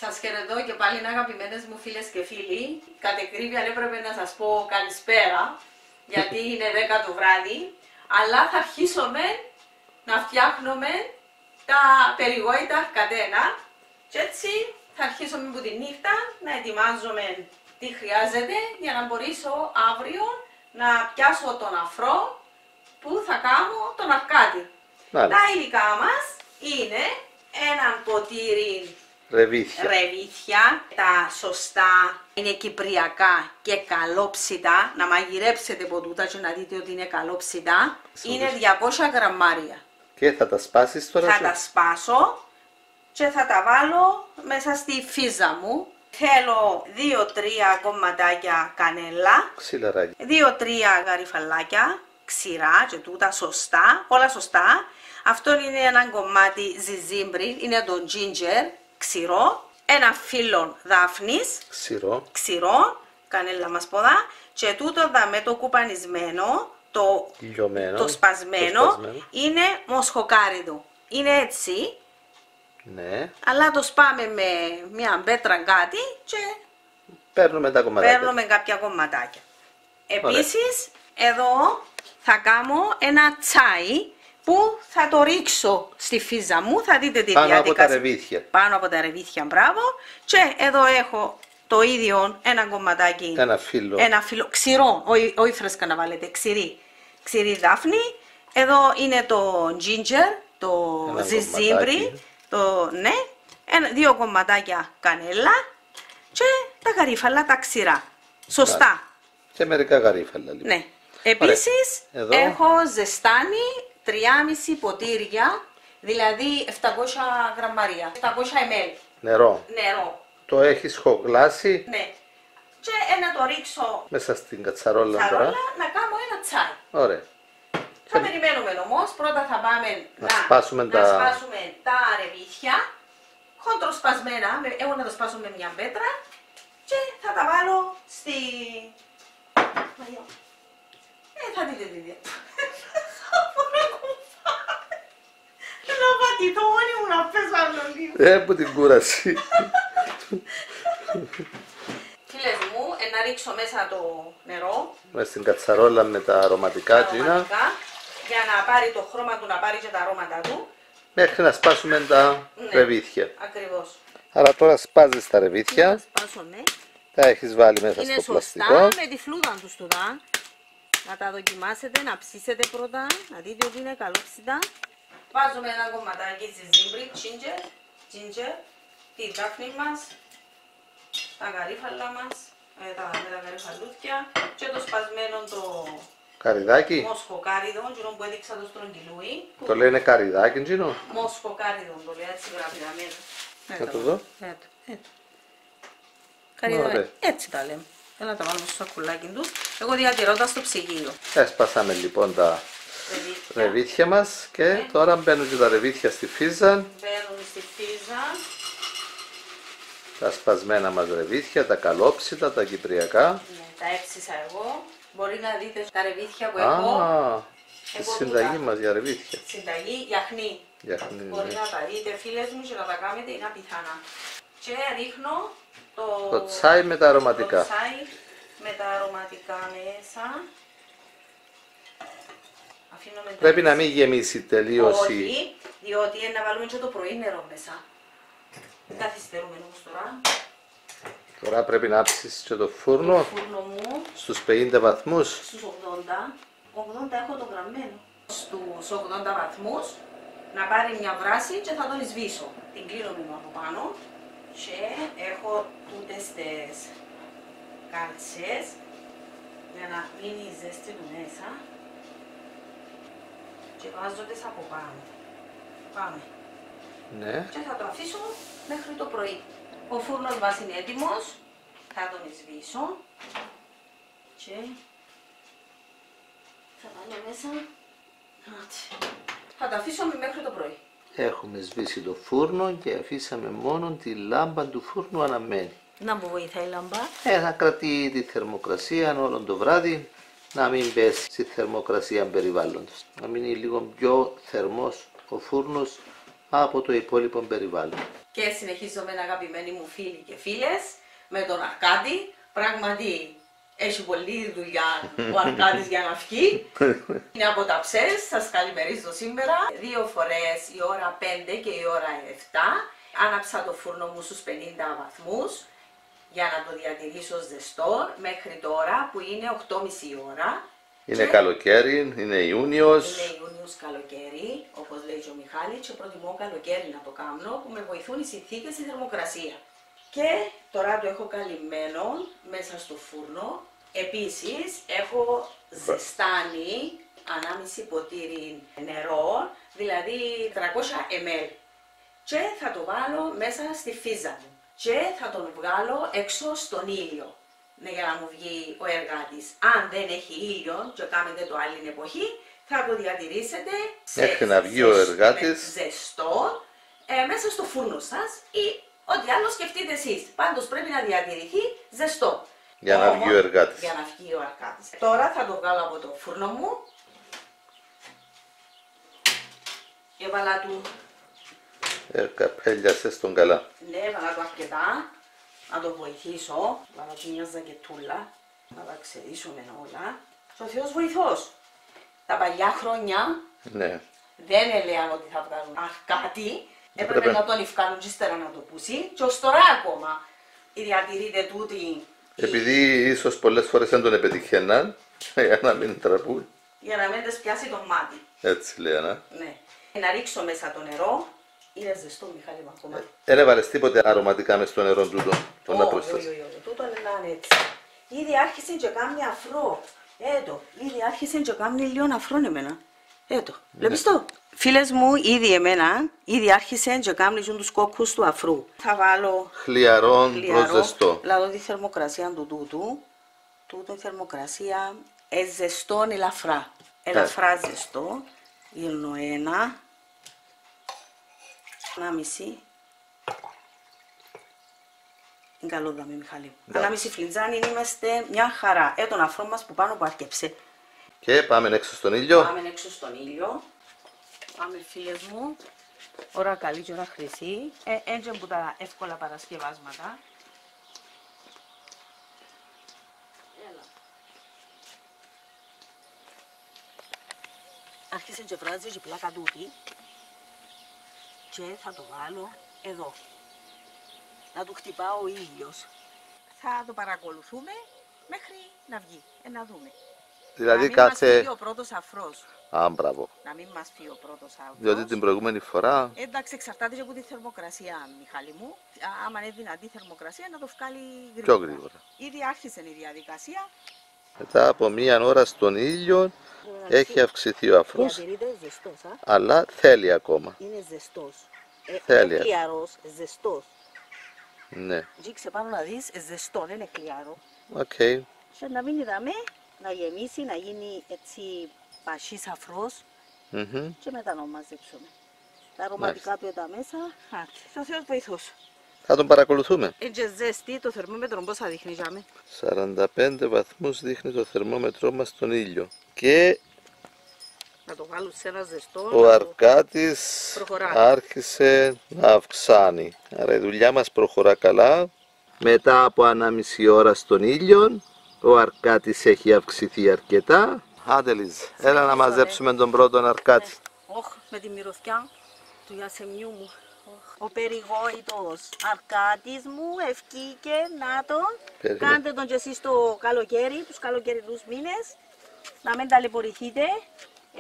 Σας χαιρετώ και πάλι αγαπημένες μου φίλες και φίλοι. Κατ' ακρίβεια έπρεπε να σας πω καλησπέρα, γιατί είναι 10 το βράδυ. Αλλά θα αρχίσουμε να φτιάχνουμε τα περιβόητα κατένα. Και έτσι θα αρχίσουμε από τη νύχτα να ετοιμάζουμε τι χρειάζεται για να μπορέσω αύριο να πιάσω τον αφρό που θα κάνω τον αρκάτι. Τα υλικά μας είναι ένα ποτήρι ρεβίθια, τα σωστά είναι κυπριακά και καλόψητα. Να μαγειρέψετε από τούτα και να δείτε ότι είναι καλόψητα. Είναι 200 γραμμάρια. Και θα τα σπάσεις τώρα? Θα τα σπάσω και θα τα βάλω μέσα στη φίζα μου. Θέλω 2-3 κομματάκια κανέλα, 2-3 γαριφαλάκια ξηρά και τούτα σωστά, όλα σωστά. Αυτό είναι ένα κομμάτι ζιζίμπρι, είναι το ginger, ξηρό. Ένα φύλλο δάφνης, ξηρό, κανέλα μας ποδά. Και τούτο με το κουπανισμένο, το σπασμένο, είναι μοσχοκάριδο. Είναι έτσι. Ναι. Αλλά το σπάμε με μια πέτρα κάτι και παίρνουμε τα κομματάκια. Παίρνουμε κάποια κομματάκια. Επίσης, εδώ θα κάνω ένα τσάι που θα το ρίξω στη φίζα μου. Θα δείτε τη διαδικασία. Πάνω από τα ρεβίθια. Πάνω από τα ρεβίθια, μπράβο. Και εδώ έχω το ίδιο ένα κομματάκι. Ένα φύλλο. Ένα φύλλο ξηρό, όχι φρέσκα να βάλετε, ξηρή δάφνη. Εδώ είναι το ginger, το ζιζίμπρι. Ναι, 2 κομματάκια κανέλα και τα γαρίφαλα τα ξηρά. Σωστά. Και μερικά γαρίφαλα λοιπόν. Ναι. Επίσης έχω ζεστάνει 3,5 ποτήρια, δηλαδή 700 γραμμάρια, 700 ml. Νερό. Το έχεις χογλάσει. Ναι. Και να το ρίξω μέσα στην κατσαρόλα τώρα. Να κάνω ένα τσάι. Ωραία. Θα περιμένουμε όμως, πρώτα θα πάμε να σπάσουμε τα ρεβίθια, χοντροσπασμένα, εγώ να τα σπάσω με μια πέτρα και θα τα βάλω στη... θα δείτε τι δείτε. Να πατηθώ μόνη μου να πέσω άλλο λίγο. Από την κούραση. Φίλες μου, να ρίξω μέσα το νερό. Μέσα στην κατσαρόλα με τα αρωματικά τζίνα. Για να πάρει το χρώμα του, να πάρει και τα αρώματα του. Μέχρι να σπάσουμε τα ρεβίθια. Ακριβώς. Άρα τώρα σπάζεις τα ρεβίθια. Τα έχεις βάλει μέσα στο πλαστικό. Είναι σωστά με τη φλούδα τους τούτα. Να τα δοκιμάσετε, να ψήσετε πρώτα, να δείτε ότι είναι καλόψητα. Βάζουμε ένα κομματάκι ζιζίμπρι, ginger, τη δάφνη μας, τα γαρίφαλα μας, με τα γαριφαλούθια και το σπασμένο το καριδάκι. Μοσχοκάριδο, γύρω που έδειξα το στρογγυλούι. Το λένε καριδάκι, γύρω. Μοσχοκάριδο, το λέει έτσι γραφειραμμένο. Να το δω. Καριδάκι, έτσι τα λέμε. Έλα τα βάλουμε στο σακουλάκι του. Εγώ διατηρώ τα στο ψυγείο. Έσπασαμε λοιπόν τα ρεβίθια μας και τώρα μπαίνουν και τα ρεβίθια στη φίζα. Μπαίνουν στη φίζα. Τα σπασμένα μας ρεβίθια, τα καλόψητα, τα κυπριακά. Ναι, τα έψησα εγώ. Μπορεί να δείτε τα ρεβίθια που έχω. Τη συνταγή μας για ρεβίθια. Συνταγή γιαχνή. Μπορεί να τα δείτε φίλες μου και να τα κάνετε, είναι απιθανά. Και ρίχνω το τσάι με τα αρωματικά. Το τσάι με τα αρωματικά μέσα. Πρέπει να μην γεμίσει τελείως. Όχι, διότι να βάλουμε και το πρωί νερό μέσα. Δεν καθυστερούμε όμως τώρα. Τώρα πρέπει να άψεις και το φούρνο. Το φούρνο μου στους 50 βαθμούς. Στους 80. 80 έχω το γραμμένο. Στους 80 βαθμούς να πάρει μια βράση και θα τον σβήσω. Την κλείνω με από πάνω. Και έχω τούτες τις κάλτσες για να μείνει η ζέστη του μέσα και βάζω τις από πάνω. Πάμε. Ναι. Και θα το αφήσω μέχρι το πρωί. Ο φούρνος μας είναι έτοιμος. Θα τον σβήσω και θα βάλω μέσα. Θα το αφήσω μέχρι το πρωί. Έχουμε σβήσει το φούρνο και αφήσαμε μόνο τη λάμπα του φούρνου αναμένη. Να μου βοηθάει η λάμπα. Θα κρατεί τη θερμοκρασία όλο το βράδυ, να μην πέσει στη θερμοκρασία περιβάλλοντος. Να μείνει λίγο πιο θερμός ο φούρνος από το υπόλοιπο περιβάλλον. Και συνεχίζομαι, αγαπημένοι μου φίλοι και φίλες, με τον Αρκάδη. Πράγματι έχει πολλή δουλειά ο Αρκάδης για να βγει. Είναι από τα Ψες, σας καλημερίζω σήμερα. 2 φορές η ώρα 5 και η ώρα 7. Άναψα το φούρνο μου στους 50 βαθμούς για να το διατηρήσω ζεστό μέχρι τώρα που είναι 8.30 ώρα. Είναι καλοκαίρι, είναι Ιούνιος. Είναι Ιούνιος καλοκαίρι, όπως λέει και ο Μιχάλης, και προτιμώ καλοκαίρι να το κάνω που με βοηθούν οι συνθήκες στη θερμοκρασία. Και τώρα το έχω καλυμμένο μέσα στο φούρνο. Επίσης έχω ζεστάνει 1,5 ποτήρι νερό, δηλαδή 300 ml. Και θα το βάλω μέσα στη φίζα μου και θα τον βγάλω έξω στον ήλιο. Ναι, για να μου βγει ο εργάτης. Αν δεν έχει ήλιο και κάνετε το άλλη εποχή, θα το διατηρήσετε μέχρι να βγει ο εργάτης ζεστό μέσα στο φούρνο σας ή ό,τι άλλο σκεφτείτε εσείς. Πάντως πρέπει να διατηρηθεί ζεστό. Για να βγει ο εργάτης. Για να βγει ο εργάτης. Τώρα θα το βγάλω από το φούρνο μου. Έβαλα του. Καπέλιασες τον καλά. Ναι, έβαλα του αρκετά. Να το βοηθήσω. Βάλα του μια ζακετούλα. Να τα ξερίσουμε όλα. Ο Θεός βοηθός. Τα παλιά χρόνια δεν έλεγαν ότι θα βγάλουν αρκάτι. Έπρεπε να τον ευκάλουν και ύστερα να το πούσει. Και ως τώρα ακόμα διατηρείται τούτη. Επειδή ίσως πολλές φορές δεν τον επετυχαίναν, για να μην τραπούν. Για να μην τες πιάσει το μάτι. Έτσι λένε. Ναι. Να ρίξω μέσα το νερό. Είναι ζεστό, Μιχάλη μου ακόμα. Δεν έβαλες τίποτε αρωματικά μες στο νερό τούτο. Όχι, τούτο είναι έτσι. Ήδη άρχισε και κάνει αφρό. Ήδη άρχισε και κάνει λίγο αφρό εμένα. Βλέπεις το. Φίλες μου, ήδη άρχισε και κάνει τους κόκκους του αφρού. Θα βάλω χλιαρόν προς ζεστό. Λάδω τη θερμοκρασία του τούτου. Τούτο η θερμοκρασία ζεστό ελαφρά. Ελαφρά ζεστό. Γύρνω 1,5. Είναι καλό δάμε, Μιχάλη. 1,5 φλιτζάνι είμαστε μια χαρά. Τον αφρό μας που πάνω που αρκεψε. Και πάμε έξω στον ήλιο. Πάμε έξω στον ήλιο. Πάμε, φίλες μου. Ώρα καλή και ώρα χρυσή. Έτσι από τα εύκολα παρασκευάσματα. Έλα. Άρχισε και βράζει και πλάκα τούτη. Και θα το βάλω εδώ. Να του χτυπάω ο ήλιος. Θα το παρακολουθούμε μέχρι να βγει. Να δούμε. Δηλαδή να μην μας φύγει ο πρώτος αφρός. Μπράβο. Να μην μας φύγει ο πρώτος αφρός. Διότι την προηγούμενη φορά. Εντάξει, εξαρτάται και από τη θερμοκρασία, Μιχάλη μου. Άμα είναι δυνατή θερμοκρασία, να το βγάλει γρήγορα. Πιο γρήγορα. Ήδη άρχισε η διαδικασία. Μετά από μία ώρα στον ήλιο έχει αυξηθεί ο αφρός. Διατηρείται ζεστός, αλλά θέλει ακόμα. Είναι ζεστός. Θέλει. Είναι κλιαρός, ζεστός. Ναι. Τζίξε πάνω να δεις, ζεστό, δεν είναι κλιάρο. Οκ. Και να μην είδαμε, να γεμίσει, να γίνει έτσι πασίς αφρός και μετά να μαζέψουμε. Τα αρωματικά του εδώ μέσα, ο Θεός βοηθός. Θα τον παρακολουθούμε. Έτσι ζέστη, το θερμόμετρο πώς θα δείχνει για με. 45 βαθμούς δείχνει το θερμόμετρό μας στον ήλιο. Και να το βάλω σε ένα ζεστό. Ο Αρκάτης άρχισε να αυξάνει. Άρα η δουλειά μας προχωρά καλά. Μετά από 1,5 ώρα στον ήλιο, ο Αρκάτης έχει αυξηθεί αρκετά. Άντε Λίζ, έλα να μαζέψουμε τον πρώτον Αρκάτη. Με τη μυρωδιά του Ιασεμιού μου. Ο περιβόητος Αρκάτης μου ευκήκε να τον. Κάντε τον και εσείς το καλοκαίρι, τους καλοκαιρινούς μήνες. Να μην ταλαιπωρηθείτε.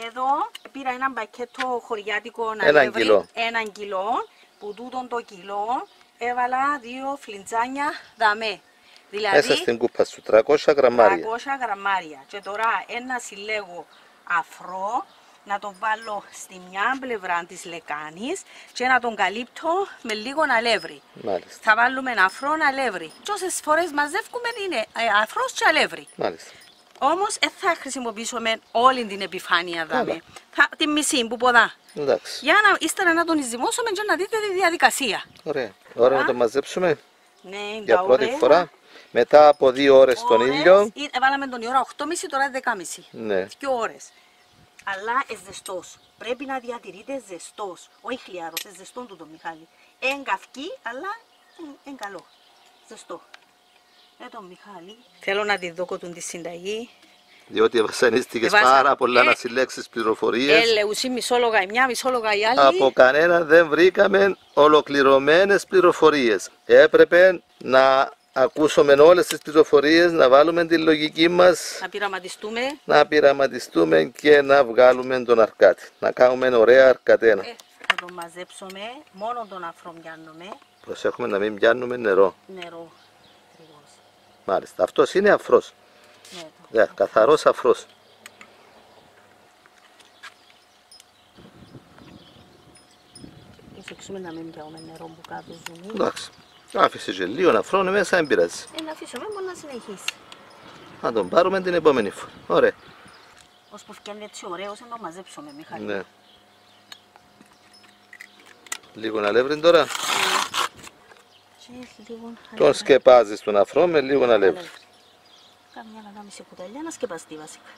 Εδώ πήρα ένα πακέτο χωριάτικο έναν κιλό, που τούτον το κιλό έβαλα 2 φλιτζάνια δαμέ. Δηλαδή, μέσα στην κούπα σου 300 γραμμάρια. 300 γραμμάρια. Και τώρα ένα συλλέγω αφρό, να τον βάλω στη μια πλευρά της λεκάνης και να τον καλύπτω με λίγο αλεύρι. Μάλιστα. Θα βάλουμε αφρό αλεύρι. Και όσες φορές μαζεύουμε είναι αφρός και αλεύρι. Μάλιστα. Όμως δεν θα χρησιμοποιήσουμε όλη την επιφάνεια δάμε. Τη μισή που ποδά. Εντάξει. Για να ύστερα να τον ζυμώσουμε και να δείτε τη διαδικασία. Ωραία. Ώρα να τον μαζέψουμε. Ναι, για πρώτη φορά. Μετά από 2 ώρες στον ήλιο. Βάλαμε τον η ώρα 8.30, τώρα 10.30. Ναι. 2 ώρες. αλλά ζεστός. Πρέπει να διατηρείται ζεστός, όχι χλιάρος, ζεστόν του το Μιχάλη. Εν καυκή, αλλά εν καλό, ζεστό. Το Μιχάλη. Θέλω να τη δω τη συνταγή. Διότι βασανίστηκες πάρα πολλά να συλλέξεις πληροφορίες. Ουσί μισόλογα η μια, μισόλογα η άλλη. Από κανένα δεν βρήκαμε ολοκληρωμένες πληροφορίες. Έπρεπε να ακούσουμε όλες τις πληροφορίες, να βάλουμε τη λογική μας, να πειραματιστούμε και να βγάλουμε τον Αρκάτη. Να κάνουμε ωραία αρκατένα. Θα το μαζέψουμε, μόνο τον αφρό πιάνουμε. Προσέχουμε να μην πιάνουμε νερό. Νερό. Μάλιστα, αυτός είναι αφρός. Ναι, καθαρός αφρός. Προσέξουμε να μην πιάουμε νερό που κάτω ζουμί. Εντάξει, άφησε και λίγο να φρώνει μέσα, δεν πειράζει. Να αφήσουμε μόνο να συνεχίσει. Να τον πάρουμε την επόμενη φορά. Ωραία. Ώσπου φτιάνει έτσι ωραίος, να το μαζέψουμε, Μιχάλη. Ναι. Λίγο αλεύρι τώρα. Τον σκεπάζεις τον αφρό με λίγο αλεύρι. Κάμια να δάμε σε κουταλιά να σκεπαστεί βασικά.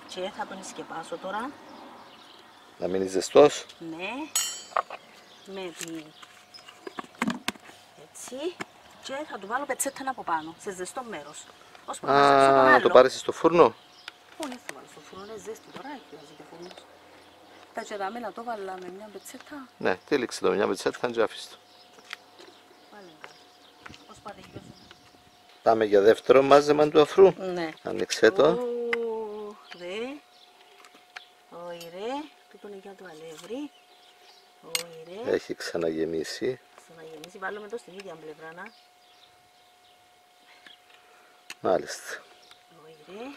Και θα τον σκεπάσω τώρα. Να μείνει ζεστός. Ναι. Με την... έτσι. Και θα του βάλω πετσέτα από πάνω, σε ζεστό μέρος. Να το πάρεις στο φούρνο. Όχι, θα βάλω στο φούρνο, είναι ζέστη τώρα, χρειάζεται φούρνος. Θα τσεράμε να το βάλω με μια πετσέτα. Ναι, τύλιξε το με μια πετσέτα, και άφησε το. Πάμε για δεύτερο μάζεμα του αφρού. Ναι. Άνοιξε το. Ωραία. Ωραία. Τούτο είναι για το αλεύρι. Ωραία. Έχει ξαναγεμίσει. Ξαναγεμίσει. Βάλουμε το στην ίδια πλευρά να. Μάλιστα. Ωραία.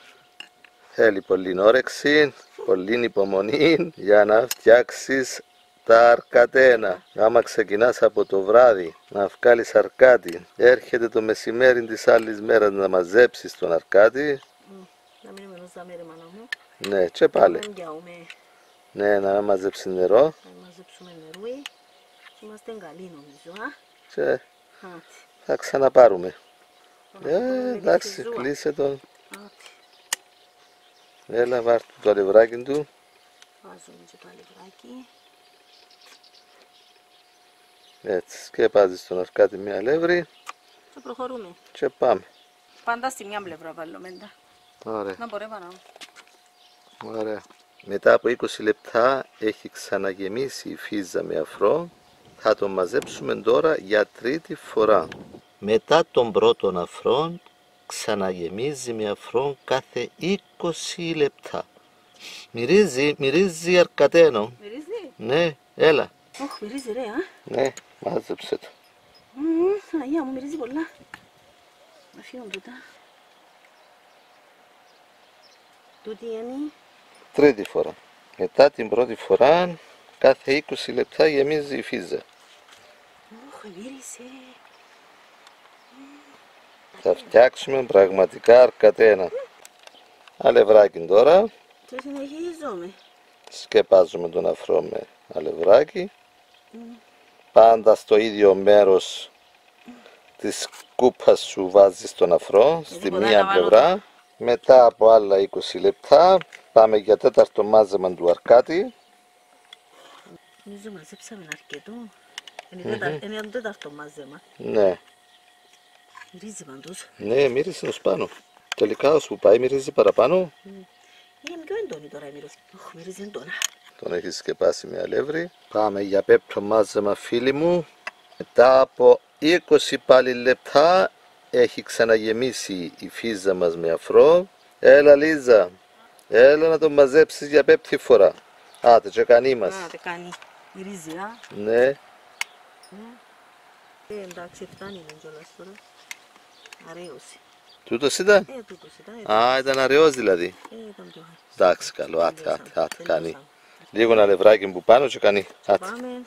Θέλει πολλή όρεξη, πολλή υπομονή για να φτιάξεις τα αρκατένα. Άμα ξεκινάς από το βράδυ να βγάλεις αρκάτι, έρχεται το μεσημέρι της άλλης μέρας να μαζέψεις τον αρκάτι. Να μην είμαι μέρη μάνα μου. Ναι, και πάλι. Ναι, να μαζέψει νερό. Να μαζέψουμε νερούι. Είμαστε καλοί νομίζω. Και θα ξαναπάρουμε. Εντάξει, κλείσε τον. Έλα, βάρ' του το αλευράκι του. Βάζουμε και το αλευράκι. Έτσι, σκεπάζεις τον αρκάτι με αλεύρι. Και προχωρούμε. Και πάμε. Πάντα στη μια πλευρά βάλουμε τα. Ωραία. Να μπορεί πάνω. Ωραία. Μετά από 20 λεπτά έχει ξαναγεμίσει η φίζα με αφρό. Θα τον μαζέψουμε τώρα για τρίτη φορά. Μετά τον πρώτο αφρό ξαναγεμίζει με αφρό κάθε 20 λεπτά. Μυρίζει αρκατένο. Μυρίζει? Ναι, έλα. Ωχ, μυρίζει ρε, Ναι, μάζεψε το. Αγία μου, μυρίζει πολλά. Να φύγουν τούτα. Τούτη είναι... Τρίτη φορά. Μετά την πρώτη φορά, κάθε 20 λεπτά γεμίζει η φίζα. Ωχ, μύρισε. Θα φτιάξουμε πραγματικά αρκατένα. Αλευράκι τώρα. Και συνεχίζουμε. Σκεπάζουμε τον αφρό με αλευράκι. Πάντα στο ίδιο μέρος της κούπας σου βάζεις τον αφρό, στη μία πλευρά. Μετά από άλλα 20 λεπτά πάμε για τέταρτο μάζεμα του αρκάτι. Νομίζω μαζέψαμε αρκετό. Είναι το τέταρτο μάζεμα. Ναι. Μυρίζει παντός. Ναι, μύρισε ως πάνω. Τελικά όσο πάει μυρίζει παραπάνω. Είναι πιο έντονη τώρα η μύριση. Ωχ, μυρίζει έντονα. Τον έχει σκεπάσει με αλεύρι. Πάμε για πέπτο μάζεμα φίλοι μου. Μετά από 20 πάλι λεπτά έχει ξαναγεμίσει η φίζα μας με αφρό. Έλα Λίζα, έλα να τον μαζέψεις για πέπτη φορά. Άτε και κανεί μας. Άτε κάνει. Μυρίζει, Ναι. Εντάξει, φτάνει είναι κιόλας τώρα. Αρέωση. Τούτος ήταν? Τούτος ήταν. Α, ήταν αραιός δηλαδή. Ήταν πιο. Εντάξει, καλό, άτε, κάνει. Λίγο ένα αλευράκι που πάνω και κάνει. Πάμε.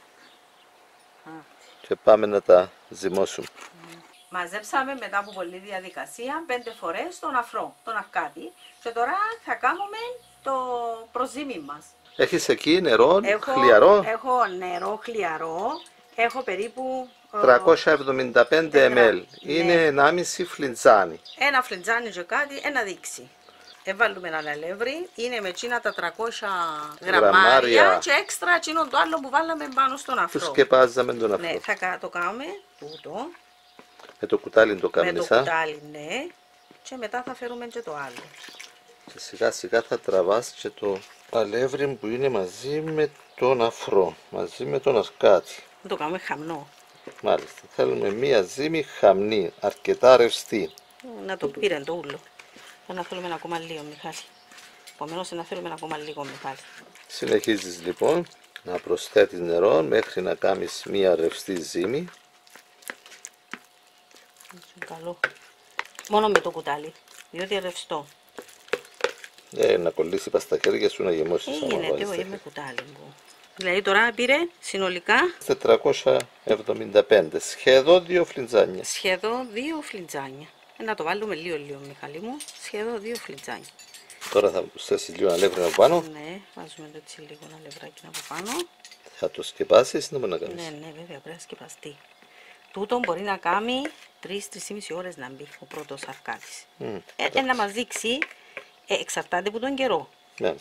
Και πάμε να τα ζυμώσουμε. Μαζέψαμε μετά από πολλή διαδικασία 5 φορές τον αφρό, τον αρκάτι. Και τώρα θα κάνουμε το προζύμι μας. Έχεις εκεί νερό, χλιαρό? Έχω νερό χλιαρό. Έχω περίπου 375 ml. Είναι 1,5 φλιτζάνι. Ένα φλιτζάνι και κάτι, ένα δίξι. Έβαλουμε ένα αλεύρι, είναι με εκείνα τα 300 γραμμάρια και έξτρα εκείνον το άλλο που βάλαμε πάνω στον αφρό. Που σκεπάζαμε τον αφρό. Ναι, θα το κάνουμε τούτο. Με το κουτάλι το κάνουμε. Με το κουτάλι, ναι. Και μετά θα φέρουμε και το άλλο. Και σιγά σιγά θα τραβάς και το αλεύρι που είναι μαζί με τον αφρό, μαζί με τον αρκάτη. Το κάνουμε χαμνό. Μάλιστα, θέλουμε μία ζύμη χαμνή, αρκετά ρευστή. Να το πήρε το ούλο. Να θέλουμε ακόμα λίγο, Μιχάλη. Επομένως να θέλουμε ακόμα λίγο, Μιχάλη. Συνεχίζεις λοιπόν να προσθέτεις νερό μέχρι να κάνεις μία ρευστή ζύμη. Καλό. Μόνο με το κουτάλι, διότι ρευστό. Να κολλήσει πας στα χέρια σου να γεμώσεις. Γίνεται, όχι με κουτάλι μου. Δηλαδή τώρα πήρε συνολικά 475, σχεδόν 2 φλιτζάνια. Σχεδόν 2 φλιτζάνια. Να το βάλουμε λίγο, Μιχάλη μου. Σχεδόν 2 φλιτζάνια. Τώρα θα προσθέσεις λίγο αλεύρι από πάνω. Ναι, βάζουμε έτσι λίγο αλευράκι από πάνω. Θα το σκεπάσεις, να μπορεί να κάνεις. Ναι, βέβαια, πρέπει να σκεπαστεί. Τούτο μπορεί να κάνει 3-3,5 ώρες να μπει ο πρώτος αρκάτης. Να μας δείξει, εξαρτάται από τον καιρό. Ναι,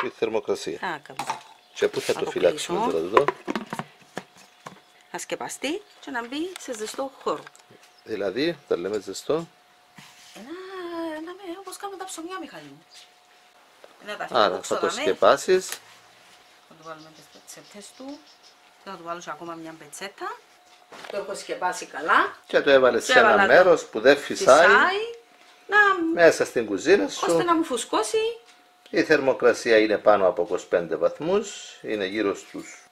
η θερμοκρασία. Καλά. Και πού θα το φυλάξουμε τώρα εδώ? Να σκεπαστεί και να μπει σε ζεστό χώρο. Δηλαδή, τα λέμε ζεστό. Όπως κάνουμε τα ψωμιά, Μιχάλη μου. Άρα θα το σκεπάσεις. Θα το βάλουμε στις πετσέτες του. Θα του βάλω ακόμα μια πετσέτα. Το έχω σκεπάσει καλά. Και το έβαλες σε ένα μέρος που δεν φυσάει. Μέσα στην κουζίνα σου. Ώστε να μου φουσκώσει. Η θερμοκρασία είναι πάνω από 25 βαθμούς. Είναι γύρω στους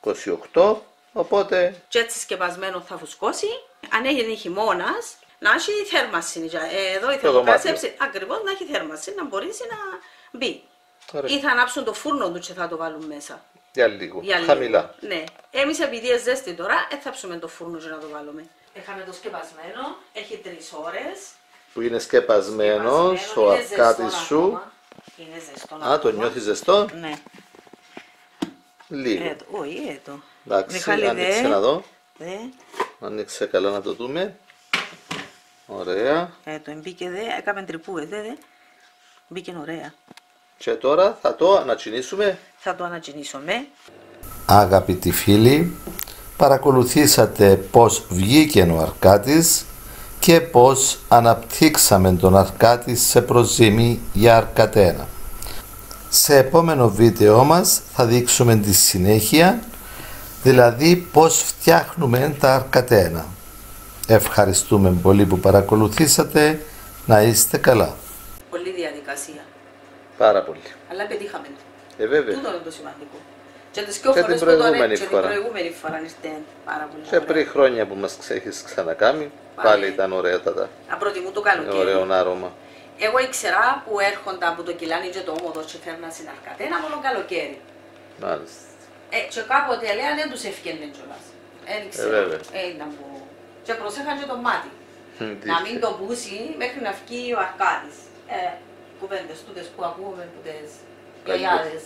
28. Οπότε... Και έτσι σκεπασμένο θα φουσκώσει. Αν έγινε χειμώνας, να έχει θέρμαση. Εδώ η θερμοκρασία ακριβώς να έχει θέρμαση, να μπορέσει να μπει. Ή θα ανάψουν το φούρνο του και θα το βάλουν μέσα. Για λίγο, χαμηλά. Ναι. Εμείς επειδή είναι ζέστη τώρα, θα ψούμε το φούρνο και να το βάλουμε. Είχαμε το σκεπασμένο, έχει 3 ώρες. Που είναι σκεπασμένος, ο αρκάτης σου. Είναι ζεστό. Το νιώθεις ζεστό? Ναι. Λίγο. Όχι, εντάξει, άνοιξε να δω. Άνοιξε καλά να το δούμε. Ωραία. Το μπήκε έκαμε τρυπούε, μπήκε ωραία. Και τώρα θα το ανατσινίσουμε. Θα το ανατσινίσουμε. Αγαπητοί φίλοι, παρακολουθήσατε πως βγήκε ο αρκάτης και πως αναπτύξαμε τον αρκάτη σε προζύμι για αρκατένα. Σε επόμενο βίντεο μας θα δείξουμε τη συνέχεια, δηλαδή πως φτιάχνουμε τα αρκατένα. Ευχαριστούμε πολύ που παρακολουθήσατε, να είστε καλά. Πολύ διαδικασία. Πάρα πολύ. Αλλά πετύχαμε. Βέβαια. Τούτο είναι το σημαντικό. Και την προηγούμενη φορά. Ήρθε πάρα πολύ. Και πριν χρόνια που μας έχεις ξανακάμει, πάλι ήταν ωραίτατα. Απροτιμού το καλοκαίρι. Ωραίο άρωμα. Εγώ ήξερα που έρχονταν από το κιλάνι και το όμοδο και φέρναν στην αρκατένα μόνο καλοκαίρι. Μάλιστα. Και κάποτε λέει δεν τους έφυγαινε κιόλας. Βέβαια. Και προσέχαν και το μάτι. Να μην το πούσει μέχρι να βγει ο αρκάτης. Κουβέντες τούτες που ακούμε από τις γιαγιάδες.